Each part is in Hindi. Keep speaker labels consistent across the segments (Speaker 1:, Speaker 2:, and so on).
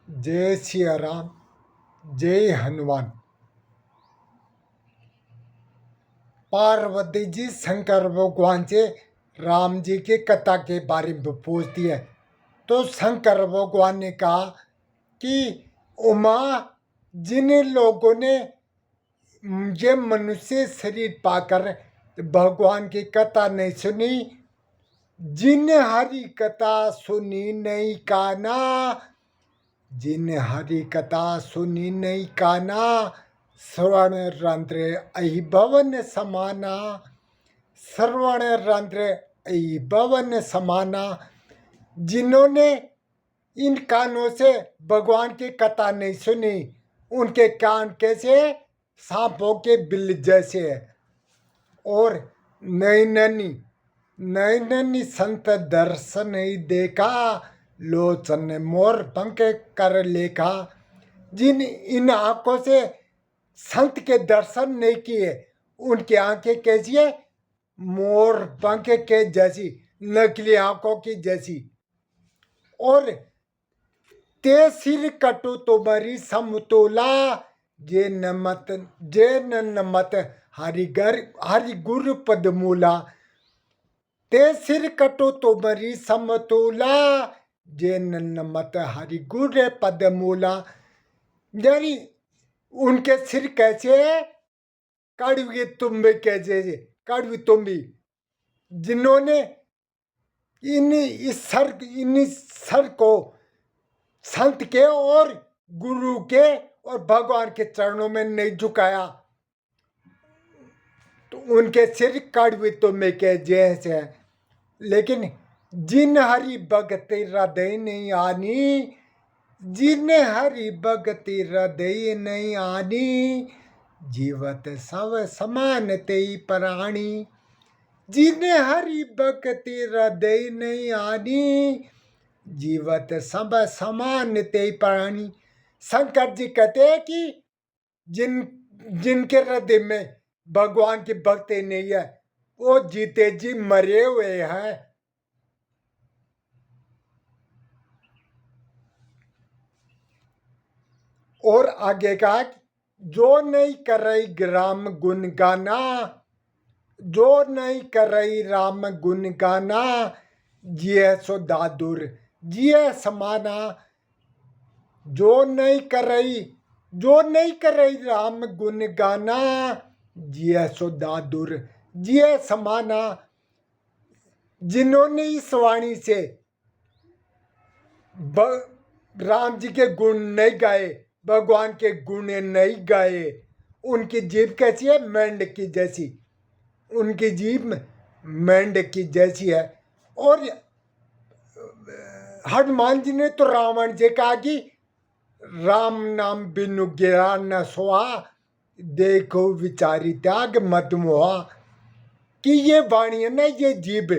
Speaker 1: जय सिया राम, जय हनुमान। पार्वती जी शंकर भगवान से राम जी की कथा के बारे में पूछती है, तो शंकर भगवान ने कहा कि उमा, जिन लोगों ने ये मनुष्य शरीर पाकर भगवान की कथा नहीं सुनी, जिन हरि कथा सुनी नहीं काना, जिन हरि कथा सुनी नहीं काना, श्रवण रंध्र अहि भवन समाना, श्रवण रंध्र अहि भवन समाना। जिन्होंने इन कानों से भगवान की कथा नहीं सुनी, उनके कान कैसे सांपों के बिल जैसे है। और नैननी संत दर्शन नहीं देखा, लोचन मोर पंख कर लेखा। जिन इन आंखों से संत के दर्शन नहीं किए, उनकी आंखें कैसी है? मोर पंख के जैसी, नकली आंखों की जैसी। और ते सिर कटु तुम्हारी समतोला, जे नमत हरि गुरु पद मूला। ते सिर कटु तुम्हारी समतोला, जे नमत हरि गुरु पद मूला। यानी उनके सिर कैसे है? कड़वी तुम्बे के जैसे, कड़वी तुम्बी। जिन्होंने इन सर को संत के और गुरु के और भगवान के चरणों में नहीं झुकाया, तो उनके सिर कड़वी तुम्बे के जैसे है। लेकिन जिन हरि भगति हृदय नहीं आनी, जिन हरि भगति हृदय नहीं आनी, जीवत सब समान तेई प्राणी। जिन हरि भगति हृदय नहीं आनी, जीवत सब समान तेई प्राणी। शंकर जी कहते हैं कि जिनके हृदय में भगवान की भक्ति नहीं है, वो जीते जी मरे हुए हैं। और आगे कहा, जो नहीं कर रही राम गुण गाना, जो नहीं कर रही राम गुण गाना, जिये सो दादुर जिये समाना। जो नहीं कर रही राम गुण गाना, जिये सो दादुर जिये समाना। जिन्होंने इस वाणी से राम जी के गुण नहीं गाए, भगवान के गुण नहीं गाए, उनकी जीभ कैसी है? मेंढक की जैसी। उनकी जीभ मेंढक की जैसी है। और हनुमान जी ने तो रावण जी कहा कि राम नाम बिनु गिरा न सोआ, देखो विचारी त्याग मत मोहा। कि ये वाणी है ना, ये जीभ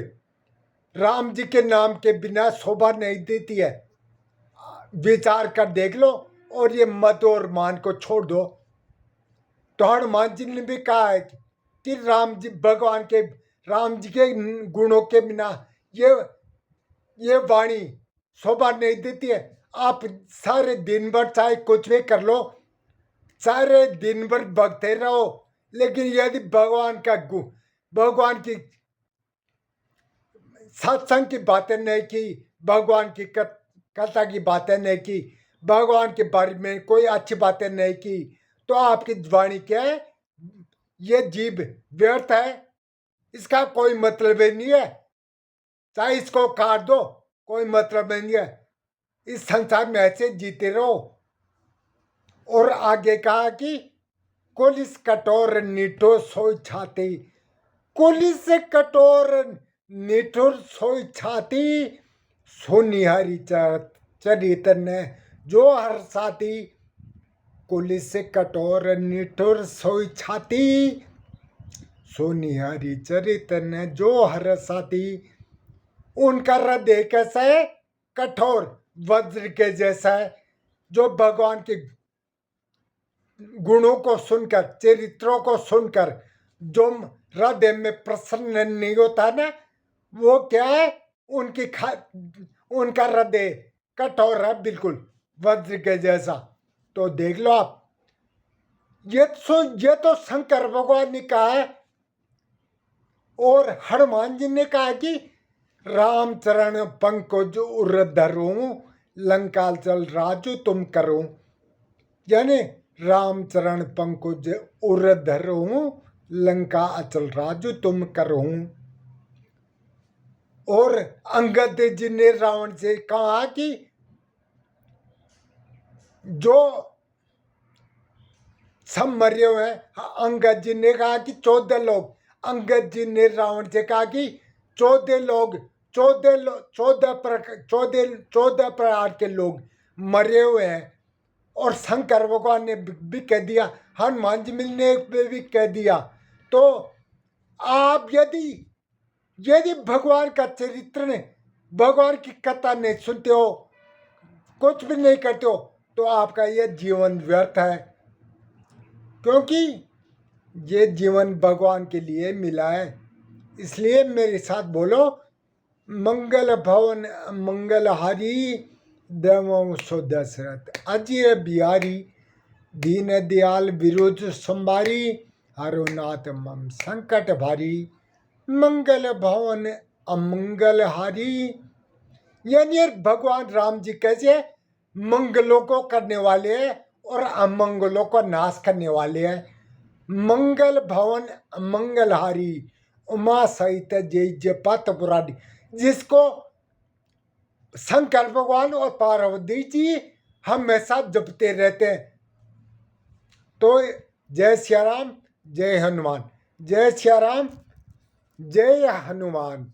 Speaker 1: राम जी के नाम के बिना शोभा नहीं देती है। विचार कर देख लो और ये मत और मान को छोड़ दो। तो हनुमान जी ने भी कहा है कि राम जी के गुणों के बिना ये वाणी शोभा नहीं देती है। आप सारे दिन भर चाहे कुछ भी कर लो, सारे दिन भर भगते रहो, लेकिन यदि भगवान की सत्संग की बातें नहीं की, भगवान की कथा की बातें नहीं की, भगवान के बारे में कोई अच्छी बातें नहीं की, तो आपकी वाणी क्या है? ये जीभ व्यर्थ है, इसका कोई मतलब ही नहीं है। चाहे इसको काट दो, कोई मतलब नहीं है। इस संसार में ऐसे जीते रहो। और आगे कहा कि कुलिस कठोर निठोर सोई छाती, कुलिस कठोर निठुर सोई छाती, सोनिहारी चरित्र ने जो हर साथी। कुलिस कठोर निठुर सोई छाती, सोनिहारी चरित्र ने जो हर साथी। उनका हृदय कैसा है? कठोर वज्र के जैसा है, जो भगवान के गुणों को सुनकर, चरित्रों को सुनकर जो हृदय में प्रसन्न नहीं होता ना, वो क्या है? उनका हृदय कठोर है बिल्कुल। वज्र के जैसा। तो देख लो आप, ये तो शंकर भगवान ने कहा है, और हनुमान जी ने कहा कि रामचरण पंकज उर धरूं, लंका चल राजू तुम करूं। यानी रामचरण पंकज उर धरूं, लंका अचल राजू तुम करूं। और अंगद जी ने रावण से कहा कि जो सब मरे हुए हैं, अंगद जी ने कहा कि 14 लोग, अंगद जी ने रावण से कहा कि 14 लोग, 14 प्रकार के लोग मरे हुए हैं। और शंकर भगवान ने भी कह दिया, हनुमान जी ने भी कह दिया। तो आप यदि यदि भगवान का चरित्र ने, भगवान की कथा नहीं सुनते हो, कुछ भी नहीं करते हो, तो आपका यह जीवन व्यर्थ है। क्योंकि ये जीवन भगवान के लिए मिला है। इसलिए मेरे साथ बोलो, मंगल भवन मंगलहारी देवों सो दशरथ, अजय बिहारी दीन दयाल विरोध संभारी, हरुनाथ मम संकट भारी। मंगल भवन अमंगलहारी, यानी भगवान राम जी कैसे मंगलों को करने वाले हैं और अमंगलों को नाश करने वाले हैं। मंगल भवन मंगलहारी, उमा सहित जय जपत पुराणी, जिसको शंकर भगवान और पार्वती जी हमेशा जपते रहते हैं। तो जय सिया राम, जय हनुमान, जय सिया राम, जय हनुमान।